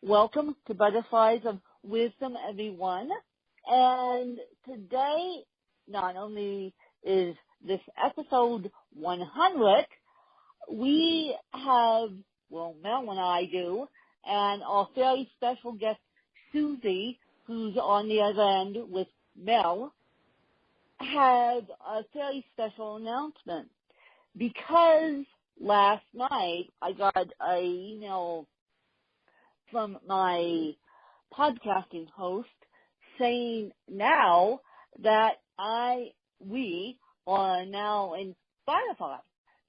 Welcome to Butterflies of Wisdom, everyone. And today, not only is this episode 100, we have, well, Mel and I do, and our very special guest, Susie, who's on the other end with Mel, has a very special announcement. Because last night I got an email from my podcasting host saying now that we are now in Spotify.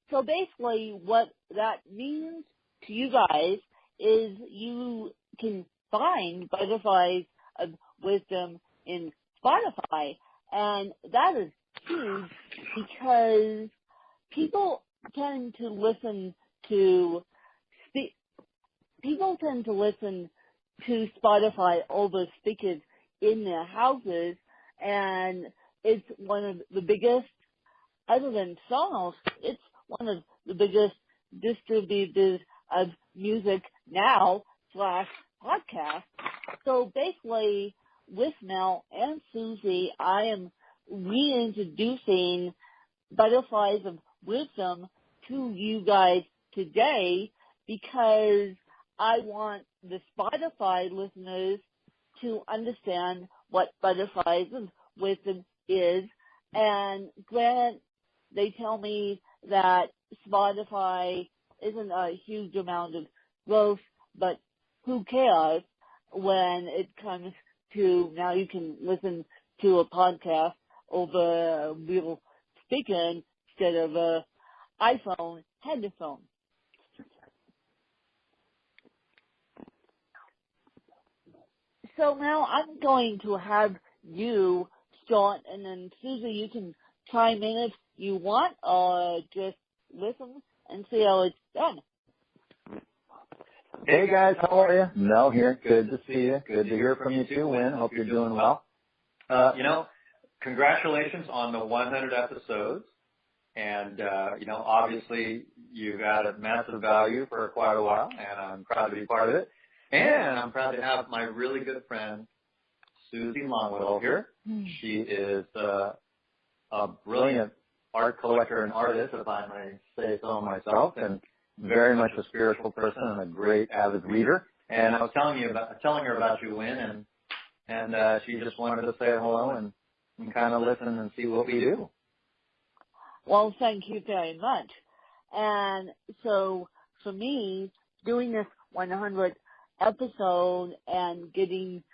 So basically what that means to you guys is you can find Butterflies of Wisdom in Spotify. And that is huge because people tend to listen to Spotify over speakers in their houses, and it's one of the biggest, other than Sonos, it's one of the biggest distributors of music now / podcast. So basically, with Mel and Susie, I am reintroducing Butterflies of Wisdom to you guys today because I want the Spotify listeners to understand what Butterflies of Wisdom is. And granted, they tell me that Spotify isn't a huge amount of growth, but who cares when it comes to now you can listen to a podcast over a real speaker instead of a iPhone headphone. So now I'm going to have you start, and then Susie, you can chime in if you want, or just listen and see how it's done. Hey guys, how are you? Mel here. Good to see you. Good to hear from you too, Win. Hope you're doing well. Congratulations on the 100 episodes. And, obviously you've added massive value for quite a while, and I'm proud to be part of it. And I'm proud to have my really good friend, Susie Longwell here. She is a brilliant art collector and artist, if I may say so myself, and very much a spiritual person and a great avid reader. And I was telling her about you, Win, and she just wanted to say hello and kind of listen and see what we do. Well, thank you very much. And so for me, doing this 100th episode and getting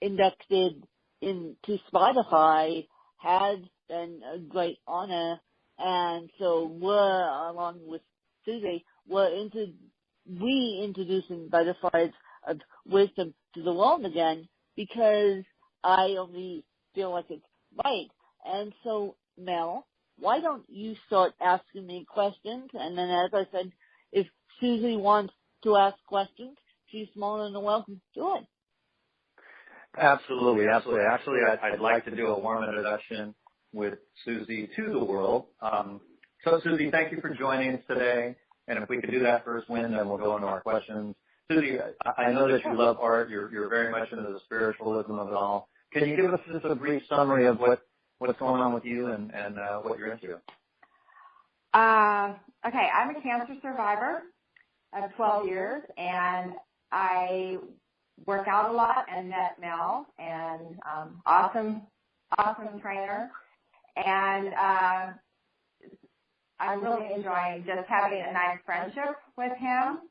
inducted into Spotify has been a great honor. And so we're, along with Susie, reintroducing Butterflies of Wisdom to the world again because I only feel like it's right. And so, Mel, why don't you start asking me questions? And then, as I said, if Susie wants to ask questions, she's more than welcome to do it. Absolutely. Actually, I'd like to do a warm introduction with Susie to the world. So, Susie, thank you for joining us today. And if we could do that first, Win, then we'll go into our questions. Susie, I know that you love art. You're very much into the spiritualism of it all. Can you give us just a brief summary of what's going on with you and what you're into? Okay, I'm a cancer survivor of 12 years, and I work out a lot and met Mel, and awesome trainer. And I'm really enjoying just having a nice friendship with him.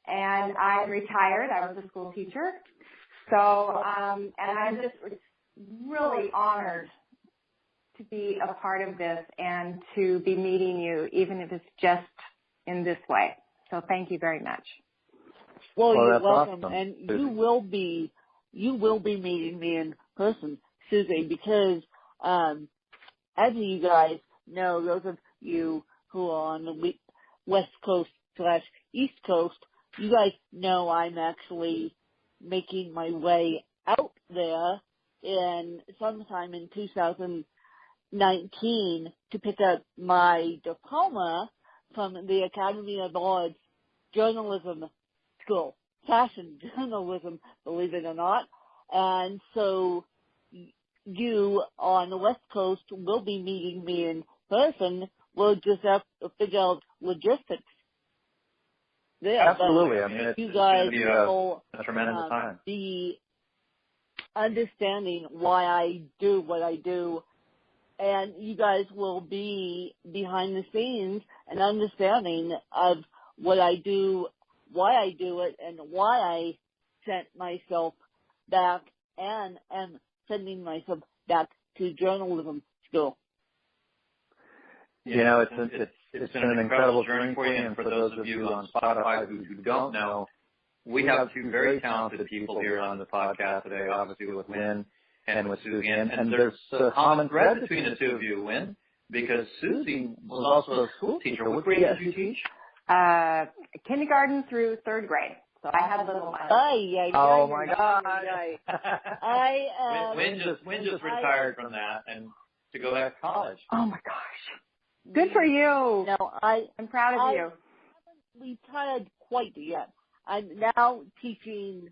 And I retired. I was a school teacher. So, and I'm just really honored to be a part of this and to be meeting you, even if it's just in this way. So thank you very much. Well, you're welcome. Awesome. And you will be meeting me in person, Susie, because as you guys know, those of you who are on the West Coast / East Coast, you guys know I'm actually making my way out there sometime in 2019 to pick up my diploma from the Academy of Arts Journalism School. fashion journalism, believe it or not. And so you on the West Coast will be meeting me in person. We'll just have to figure out logistics. Yeah, absolutely. I mean, you guys will a tremendous time. be understanding why I do what I do, and you guys will be behind the scenes and understanding of what I do, why I do it, and why I sent myself back and am sending myself back to journalism school. You know, it's been an incredible journey for you, and for those of you on Spotify who don't know, we have two very talented people here on the podcast today, obviously with Wynn and with Susie, and there's a common thread between the two of you, Wynn, because Susie was also a school teacher. What grade did you teach? Kindergarten through third grade. So I had little ones. Oh my God! Wynn just retired from that and to go back to college. Oh my gosh! Good for you. No, I'm proud of you. I haven't retired quite yet. I'm now teaching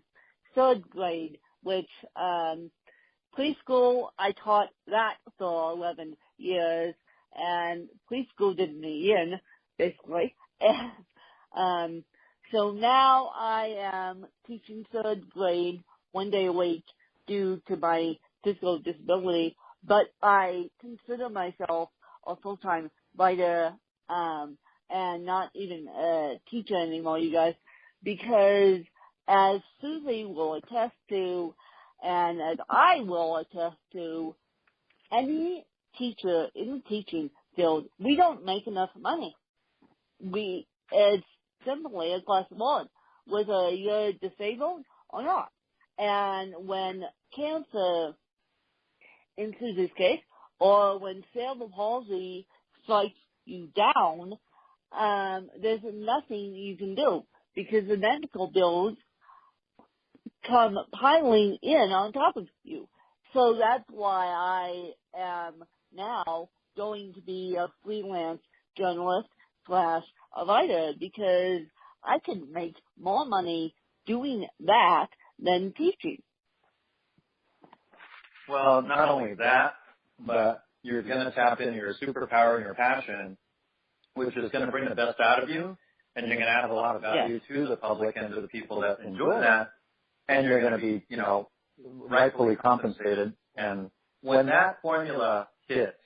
third grade, which preschool I taught that for 11 years, and preschool did me in basically. And so now I am teaching third grade 1 day a week due to my physical disability, but I consider myself a full-time writer and not even a teacher anymore, you guys, because as Susie will attest to, and as I will attest to, any teacher in the teaching field, we don't make enough money. It's simply a class one, whether you're disabled or not. And when cancer, in Susie's case, or when cerebral palsy strikes you down, there's nothing you can do because the medical bills come piling in on top of you. So that's why I am now going to be a freelance journalist / a writer, because I can make more money doing that than teaching. Well, not only that, but you're going to tap into your superpower and your passion, which is going to bring the best out of you, and you're going to add a lot of value to the public and to the people that enjoy that, and you're going to be, you know, rightfully compensated. And when that formula hits,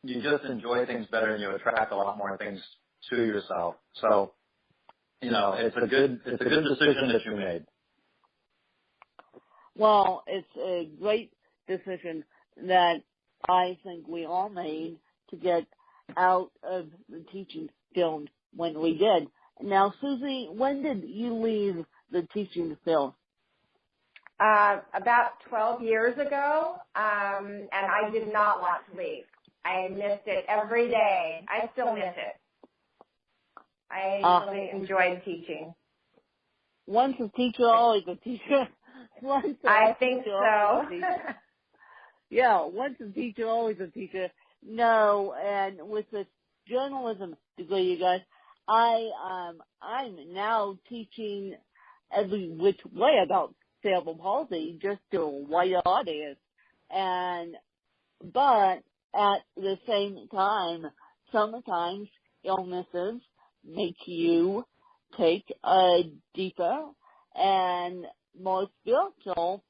you just enjoy things better and you attract a lot more things to yourself. So, you know, it's a good decision that you made. Well, it's a great decision that I think we all made to get out of the teaching field when we did. Now, Susie, when did you leave the teaching field? About 12 years ago, and I did not want to leave. I missed it every day. I still miss it. I really enjoyed teaching. Once a teacher, always a teacher. I think so. Yeah, once a teacher, always a teacher. No, and with this journalism degree, you guys, I'm now teaching every which way about cerebral palsy just to a wider audience. But at the same time, sometimes illnesses make you take a deeper and more spiritual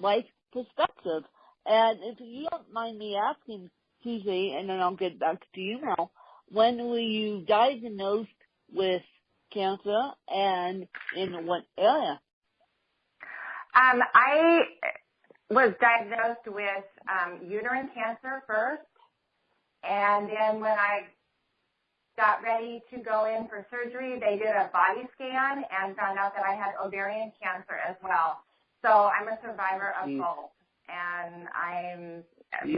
life perspective. And if you don't mind me asking, Susie, and then I'll get back to you now, when were you diagnosed with cancer and in what area? I was diagnosed with uterine cancer first, and then when I got ready to go in for surgery, they did a body scan and found out that I had ovarian cancer as well. So I'm a survivor of both, and I'm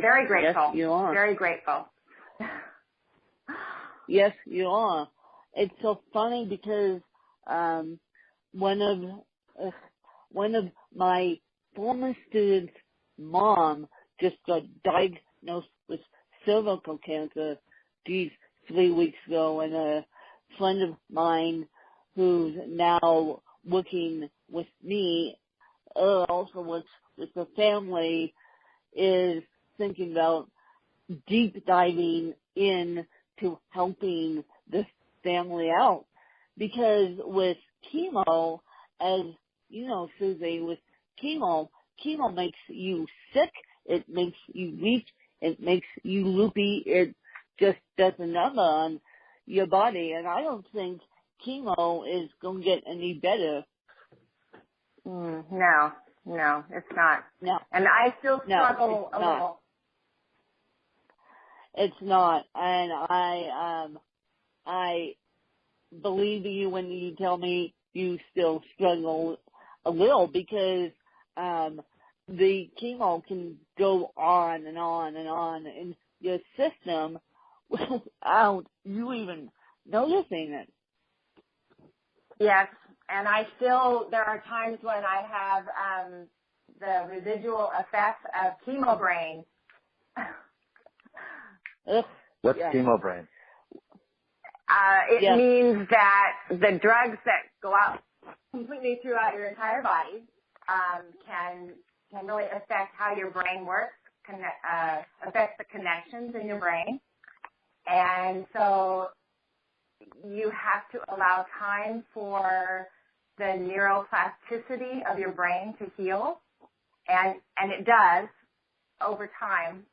very grateful. Yes, you are. Very grateful. Yes, you are. It's so funny because one of my former students' mom just got diagnosed with cervical cancer 3 weeks ago, and a friend of mine who's now working with me, also with the family, is thinking about deep diving into helping this family out. Because with chemo, as you know, Susie, with chemo makes you sick, it makes you weak, it makes you loopy, it just does a number on your body, and I don't think chemo is going to get any better. No, it's not. No. And I still struggle a little. It's not, and I believe you when you tell me you still struggle a little, because the chemo can go on and on and on in your system without you even noticing it. Yes, and there are times when I have the residual effects of chemo brain. What's chemo brain? It means that the drugs that go out completely throughout your entire body can really affect how your brain works, affects the connections in your brain. And so you have to allow time for the neuroplasticity of your brain to heal. And it does over time,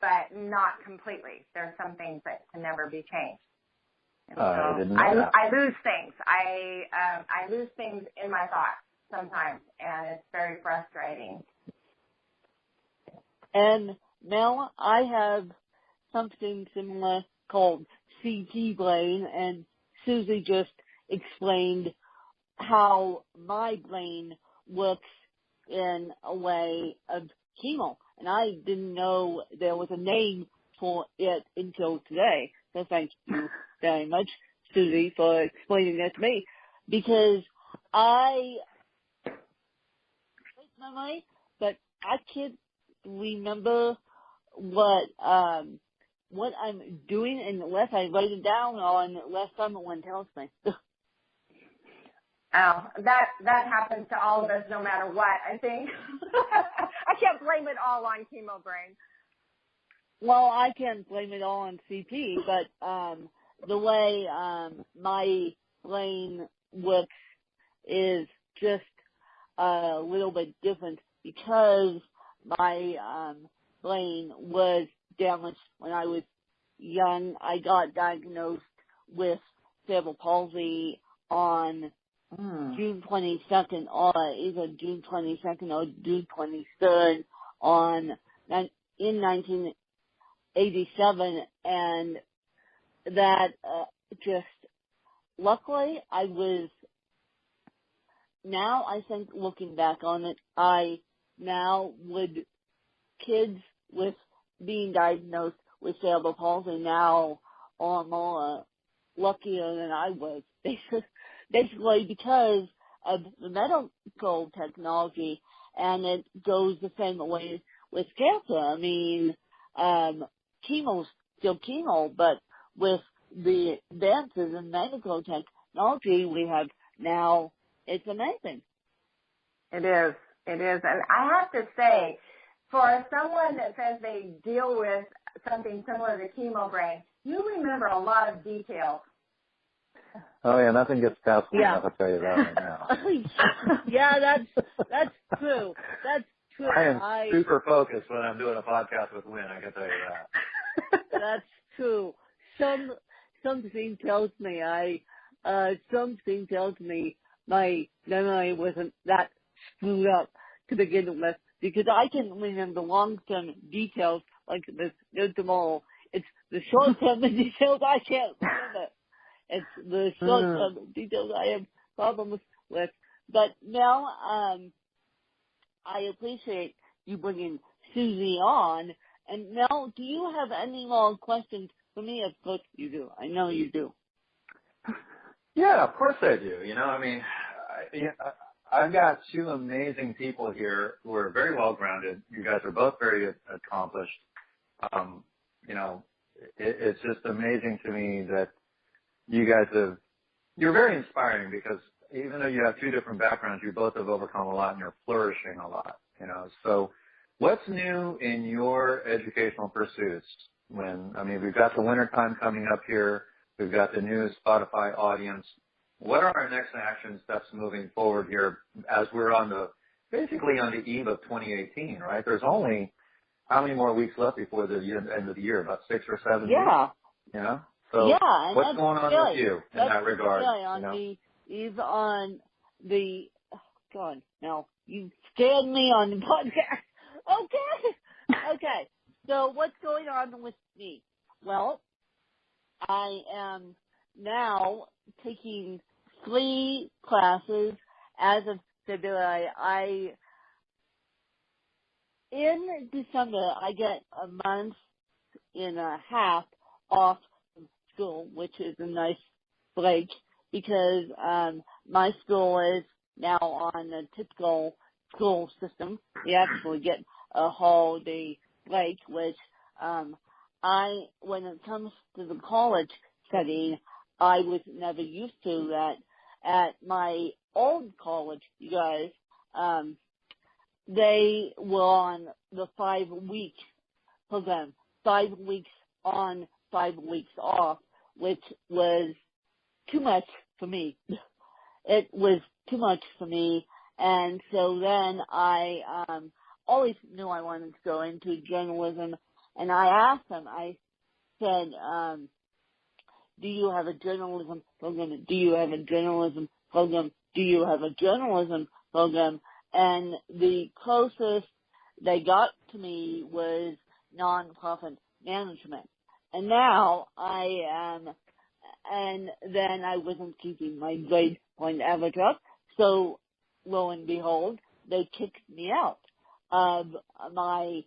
but not completely. There are some things that can never be changed. And I didn't know that. I lose things. I lose things in my thoughts sometimes, and it's very frustrating. And Mel, I have something similar called CT brain, and Susie just explained how my brain works in a way of chemo. And I didn't know there was a name for it until today. So thank you very much, Susie, for explaining that to me. Because I memory, but I can't remember what I'm doing unless I write it down or unless someone tells me. Oh, that happens to all of us no matter what, I think. I can't blame it all on chemo brain. Well, I can't blame it all on CP, but the way my brain works is just a little bit different because my brain was damaged when I was young. I got diagnosed with cerebral palsy on June 22nd, or either June 22nd or June 23rd in 1987, and that just luckily now I think looking back on it, kids with being diagnosed with cerebral palsy now are more luckier than I was. Basically because of the medical technology, and it goes the same way with cancer. I mean, chemo's still chemo, but with the advances in medical technology we have now, it's amazing. It is. And I have to say, for someone that says they deal with something similar to chemo brain, you remember a lot of details. Oh yeah, nothing gets past me. I'll tell you that right now. Yeah, that's true. That's true. I am super focused when I'm doing a podcast with Lynn, I can tell you that. That's true. Something tells me my memory wasn't that screwed up to begin with, because I can remember long-term details like this tomorrow. It's the short-term details I can't remember. It's the short-term details I have problems with. But Mel, I appreciate you bringing Susie on. And Mel, do you have any more questions for me? Of course you do. I know you do. Yeah, of course I do. You know, I mean, I've got two amazing people here who are very well-grounded. You guys are both very accomplished. You know, it's just amazing to me that you guys have you're very inspiring because even though you have two different backgrounds, you both have overcome a lot and you're flourishing a lot, you know. So what's new in your educational pursuits? We've got the winter time coming up here. We've got the new Spotify audience. What are our next action steps moving forward here as we're basically on the eve of 2018, right? There's only how many more weeks left before the end of the year? About 6 or 7 weeks? Yeah. You know? So yeah, what's going on with you in that regard? Really on God, no, you scared me on the podcast. Okay. So what's going on with me? Well, I am now taking 3 classes as of February. In December, I get a month and a half off from school, which is a nice break because my school is now on a typical school system. You actually get a whole day break, which when it comes to the college setting, I was never used to that. At my old college, you guys, they were on the 5-week program, 5 weeks on, 5 weeks off, which was too much for me. It was too much for me. And so then I always knew I wanted to go into journalism. And I asked them, I said, do you have a journalism program? Do you have a journalism program? Do you have a journalism program? And the closest they got to me was nonprofit management. And now and then I wasn't keeping my grade point average up. So lo and behold, they kicked me out of my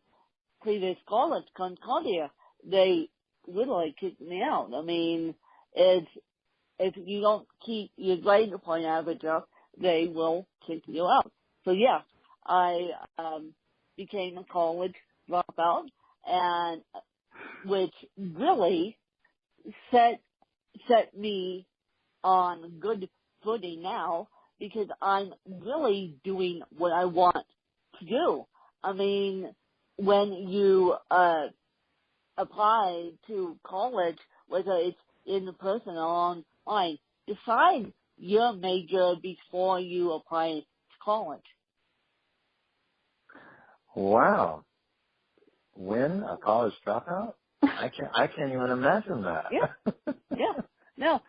previous college, Concordia. They literally kicked me out. I mean, if you don't keep your grade point average up, they will kick you out. So yeah, I became a college dropout, and which really set me on good footing now because I'm really doing what I want to do. I mean, when you apply to college, whether it's in person or online, decide your major before you apply to college. Wow. Win a college dropout? I can't even imagine that. Yeah. No.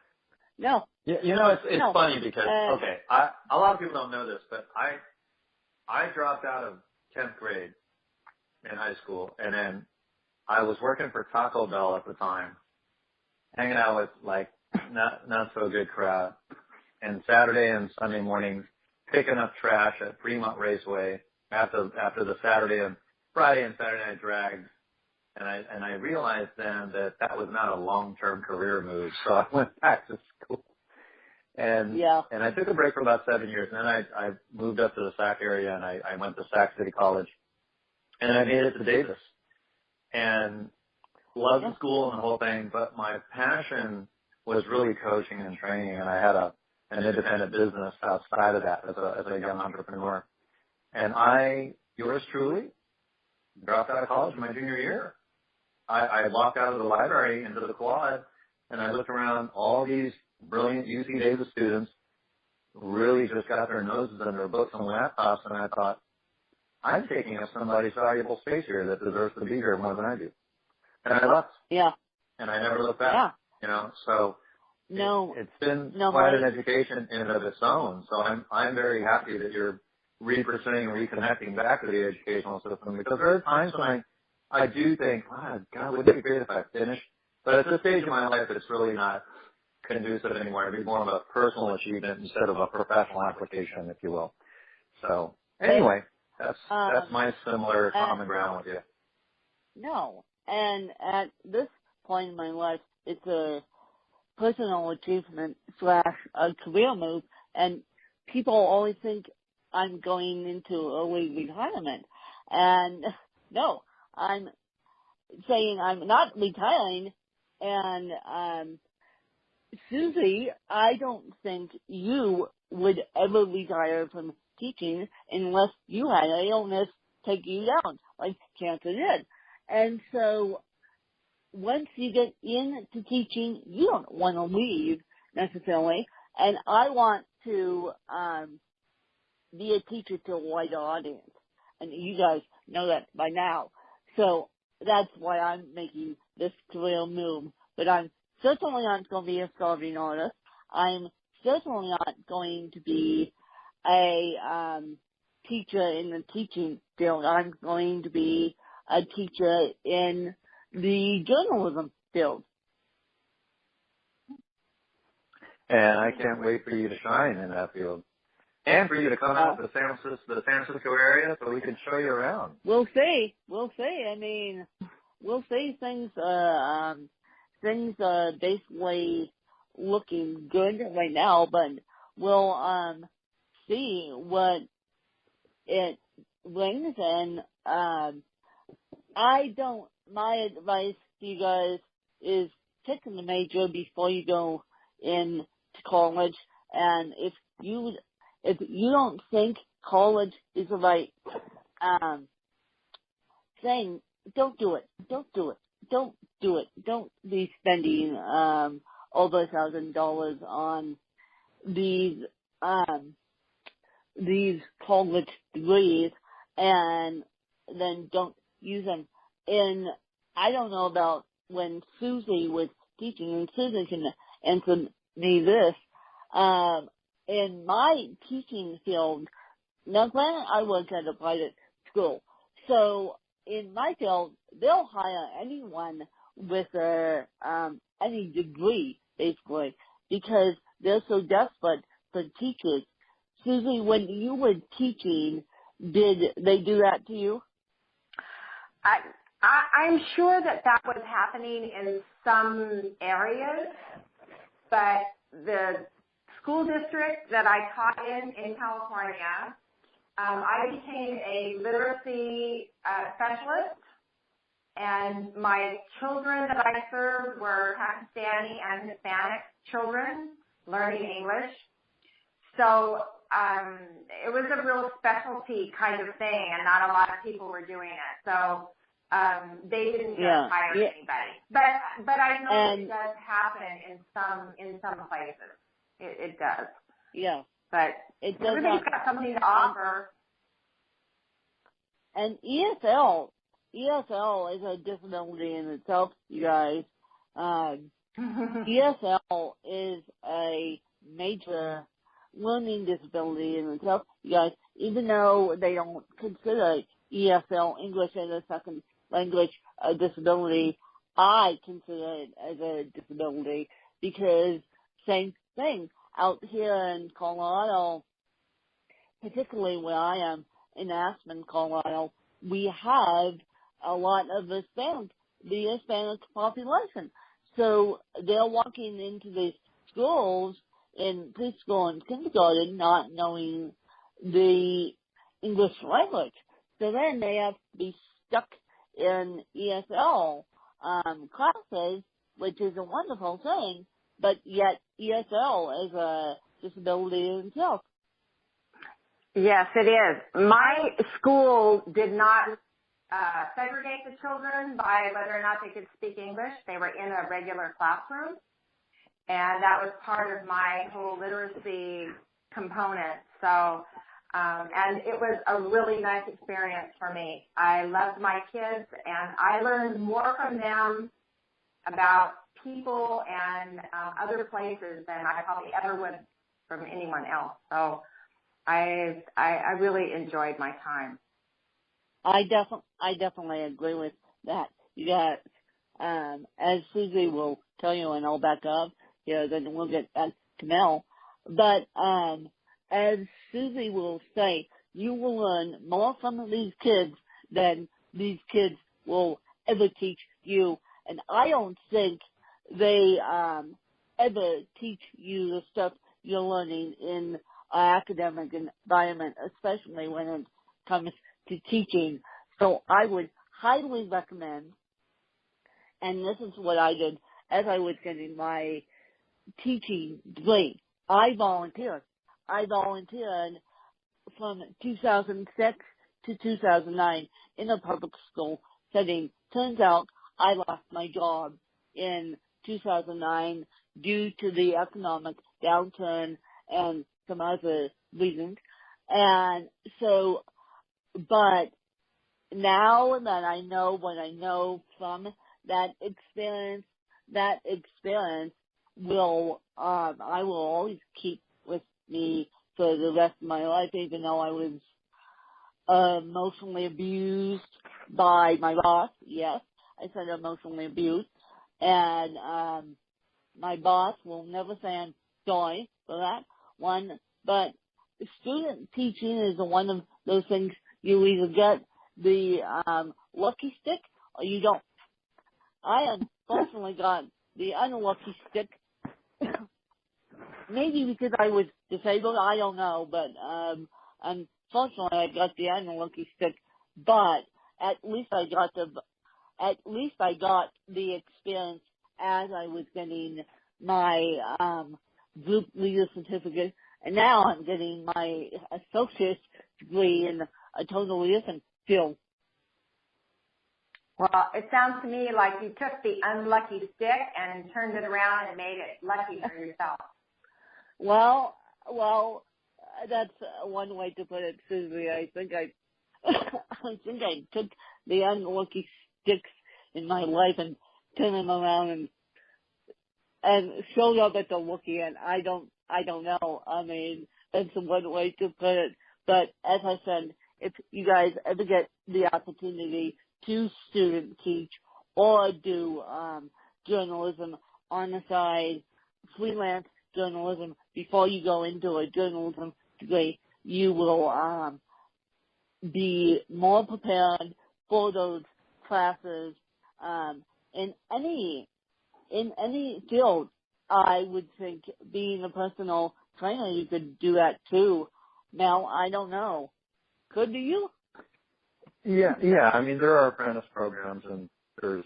You know, it's funny because, a lot of people don't know this, but I dropped out of 10th grade in high school, and then I was working for Taco Bell at the time, hanging out with like not so good crowd, and Saturday and Sunday mornings picking up trash at Fremont Raceway after the Saturday and Friday and Saturday night drags. And I realized then that was not a long-term career move, so I went back to school. And I took a break for about 7 years, and then I moved up to the Sac area, and I went to Sac City College, and I made it to Davis. And loved the school and the whole thing, but my passion was really coaching and training, and I had an independent business outside of that as a young entrepreneur. And yours truly, dropped out of college my junior year. I walked out of the library into the quad, and I looked around. All these brilliant UC Davis students really just got their noses in their books and laptops, and I thought, I'm taking up somebody's valuable space here that deserves to be here more than I do. And I left. Yeah. And I never looked back. Yeah. You know, so it's been quite an education in and of its own. So I'm very happy that you're re-pursuing and reconnecting back to the educational system, because there are times when I do think, God, wouldn't it be great if I finished? But at this stage in my life, it's really not conducive anymore. It'd be more of a personal achievement instead of a professional application, if you will. So anyway, that's my similar common ground with you. No, and at this point in my life, it's a personal achievement / a career move, and people always think I'm going into early retirement. And no, I'm saying I'm not retiring, and Susie, I don't think you would ever retire from teaching unless you had an illness take you down, like cancer did. And so once you get into teaching, you don't want to leave necessarily. And I want to be a teacher to a wider audience. And you guys know that by now. So that's why I'm making this career move. But I'm certainly not going to be a starving artist. I'm certainly not going to be a teacher in the teaching field. I'm going to be a teacher in the journalism field. And I can't wait for you to shine in that field. And for you to come out to the San Francisco area so we can show you around. We'll see. I mean, we'll see. Things are basically looking good right now, but we'll see what it brings. And my advice to you guys is pick the major before you go into college. And if you don't think college is the right thing, don't do it. Don't be spending over $1,000 on these college degrees and then don't use them. And I don't know about when Susie was teaching, and Susan can answer me this. In my teaching field, now granted I was at a private school, so in my field, they'll hire anyone with any degree, basically, because they're so desperate for teachers. Susie, when you were teaching, did they do that to you? I'm sure that was happening in some areas, but the school district that I taught in California, I became a literacy specialist, and my children that I served were Pakistani and Hispanic children learning English. So it was a real specialty kind of thing, and not a lot of people were doing it. So they didn't just hire anybody. But I know it does happen in some places. It does. Yeah. But everybody's got something to offer. And ESL is a disability in itself, you guys. ESL is a major learning disability in itself, you guys. Even though they don't consider ESL, English as a second language, a disability, I consider it as a disability because same thing. Out here in Colorado, particularly where I am in Aspen, Colorado, we have a lot of the Hispanic population. So they're walking into these schools in preschool and kindergarten not knowing the English language. So then they have to be stuck in ESL classes, which is a wonderful thing, but yet ESL is a disability in itself. Yes, it is. My school did not segregate the children by whether or not they could speak English. They were in a regular classroom, and that was part of my whole literacy component. So, and it was a really nice experience for me. I loved my kids, and I learned more from them about people and other places than I probably ever would from anyone else. So I really enjoyed my time. I definitely agree with that. You got, as Susie will tell you, and I'll back up here, then we'll get back to Mel. But as Susie will say, you will learn more from these kids than these kids will ever teach you. And I don't think they ever teach you the stuff you're learning in an academic environment, especially when it comes to teaching. So I would highly recommend, and this is what I did as I was getting my teaching degree. I volunteered. I volunteered from 2006 to 2009 in a public school setting. Turns out I lost my job in 2009 due to the economic downturn and some other reasons. And so, but now that I know what I know from that experience will, I will always keep with me for the rest of my life, even though I was emotionally abused by my boss. Yes, I said emotionally abused. And my boss will never say I'm sorry for that one. But student teaching is one of those things you either get the lucky stick or you don't. I unfortunately got the unlucky stick. Maybe because I was disabled, I don't know, but unfortunately I got the unlucky stick. But at least I got the experience as I was getting my group leader certificate, and now I'm getting my associate's degree in a totally different field. Well, it sounds to me like you took the unlucky stick and turned it around and made it lucky for yourself. Well, that's one way to put it, Susie. I think I took the unlucky sticks in my life and turned them around and showed up at the lucky end. I don't know. I mean, that's one way to put it. But as I said, if you guys ever get the opportunity to student teach or do journalism on the side, freelance journalism, before you go into a journalism degree, you will be more prepared for those classes in any field. I would think being a personal trainer, you could do that too. Now, I don't know. Could you? Yeah. I mean, there are apprentice programs and there's,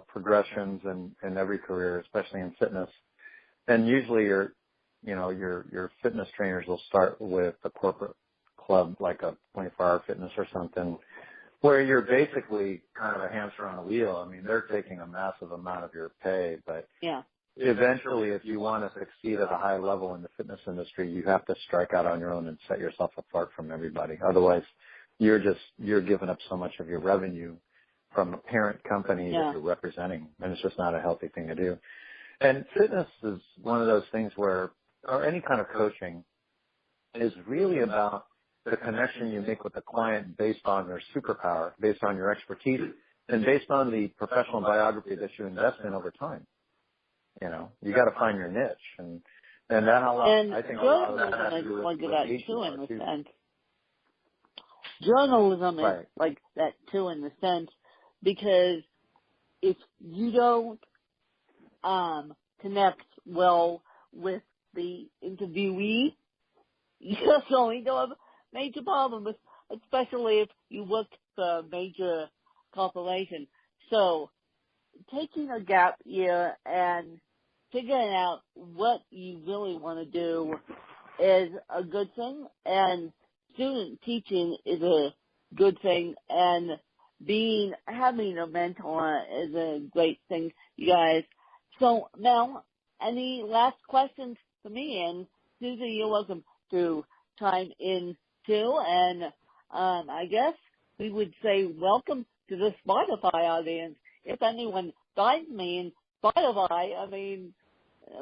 progressions in every career, especially in fitness. And usually your fitness trainers will start with a corporate club, like a 24-hour fitness or something, where you're basically kind of a hamster on a wheel. I mean, they're taking a massive amount of your pay, but yeah. Eventually, if you want to succeed at a high level in the fitness industry, you have to strike out on your own and set yourself apart from everybody. Otherwise, you're giving up so much of your revenue from a parent company that you're representing, and it's just not a healthy thing to do. And fitness is one of those things where, or any kind of coaching, is really about the connection you make with the client based on their superpower, based on your expertise, and based on the professional biography that you invest in over time. You got to find your niche, and that I think a lot of that has to do with in the sense. Journalism is like that too, in the sense, because if you don't connect well with the interviewee, you're going to have a major problem, especially if you work for a major corporation. So, taking a gap year and figuring out what you really want to do is a good thing, and student teaching is a good thing, and having a mentor is a great thing, you guys. So, Mel, any last questions for me? And Susie, you're welcome to chime in too, and I guess we would say welcome to the Spotify audience. If anyone finds me in Spotify, I mean,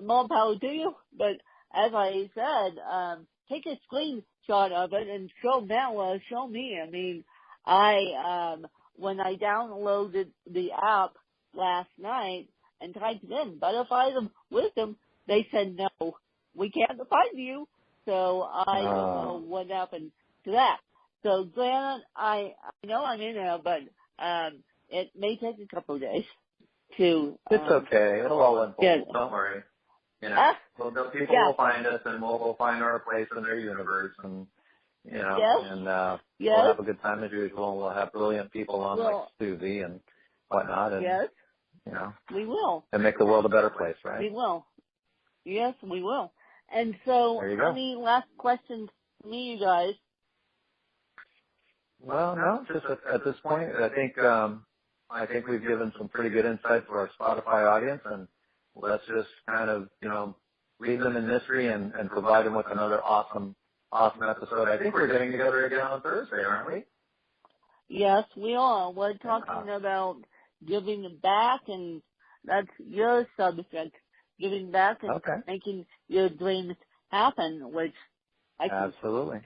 more power to you. But as I said, take a screenshot of it and show Mel, show me. I mean, when I downloaded the app last night and typed in Butterflies of Wisdom, they said, no, we can't find you. So I don't know what happened to that. So, Glenn, I know I'm in there, but it may take a couple of days to... It's okay. It'll all unfold. Don't worry. People will find us, and we'll find our place in their universe, and, and we'll have a good time as usual. We'll have brilliant people on like Susie and whatnot, and, we will. And make the world a better place, right? We will. Yes, we will. And so, There you go. any last questions for me, you guys? Well, no, just at this point, I think we've given some pretty good insight to our Spotify audience, and let's just kind of, leave them in mystery and provide them with another awesome episode. I think we're getting together again on Thursday, aren't we? Yes, we are. We're talking about giving back, and that's your subject, giving back and making your dreams happen, which Absolutely.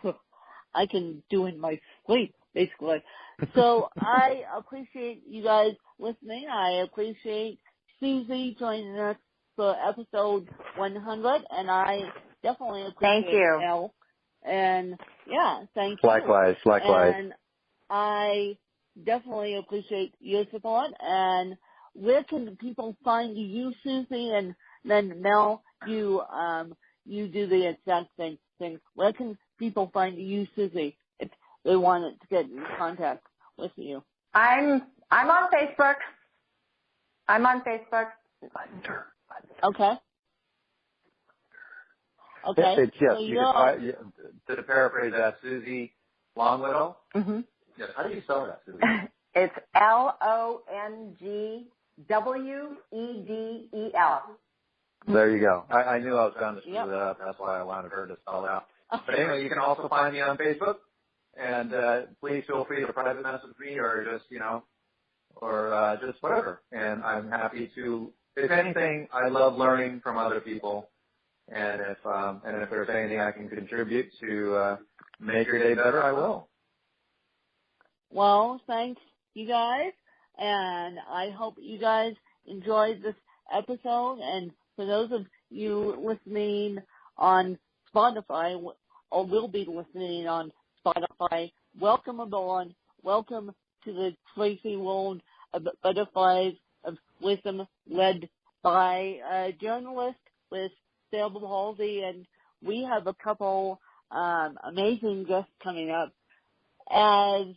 I can do in my sleep, basically. So I appreciate you guys listening. I appreciate Susie joining us for episode 100, and I definitely appreciate Elle. And yeah, thank you. Likewise. And I definitely appreciate your support. And where can people find you, Susie? And then Mel, you do the exact same thing. Where can people find you, Susie, if they wanted to get in contact with you? I'm on Facebook. Okay. It's, yes, you can find, to paraphrase that, Susie Longwiddle. Mm-hmm. Yes. How do you spell that, Susie? It's Longwedel. There you go. I knew I was going to screw that up. That's why I wanted her to spell it out. But anyway, you can also find me on Facebook, and please feel free to private message me or just, or just whatever. And I'm happy to, if anything, I love learning from other people. And if there's anything I can contribute to make your day better, I will. Well, thanks, you guys, and I hope you guys enjoyed this episode. And for those of you listening on Spotify, or will be listening on Spotify, welcome aboard. Welcome to the crazy world of Butterflies of Wisdom, led by a journalist with cerebral palsy, and we have a couple amazing guests coming up. As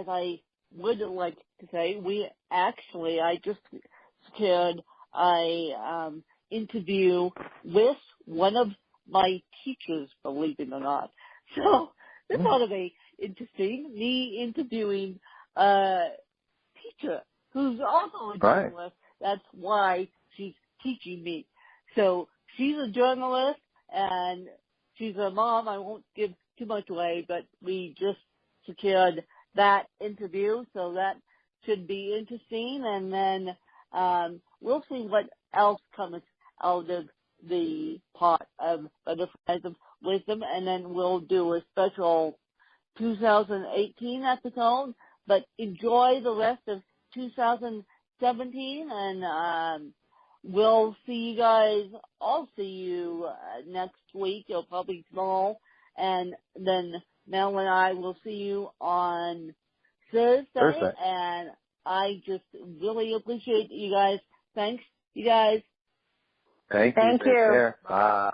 I would like to say, I just secured a interview with one of my teachers, believe it or not. So this ought to be interesting, me interviewing a teacher who's also a journalist. Right. That's why she's teaching me. So she's a journalist and she's a mom. I won't give too much away, but we just secured that interview, so that should be interesting. And then we'll see what else comes out of the pot of Butterflies of Wisdom, and then we'll do a special 2018 episode. But enjoy the rest of 2017, and we'll see you guys. I'll see you next week, or probably tomorrow, and then Mel and I will see you on Thursday. And I just really appreciate you guys. Thanks, you guys. Thank you. Take care. Bye.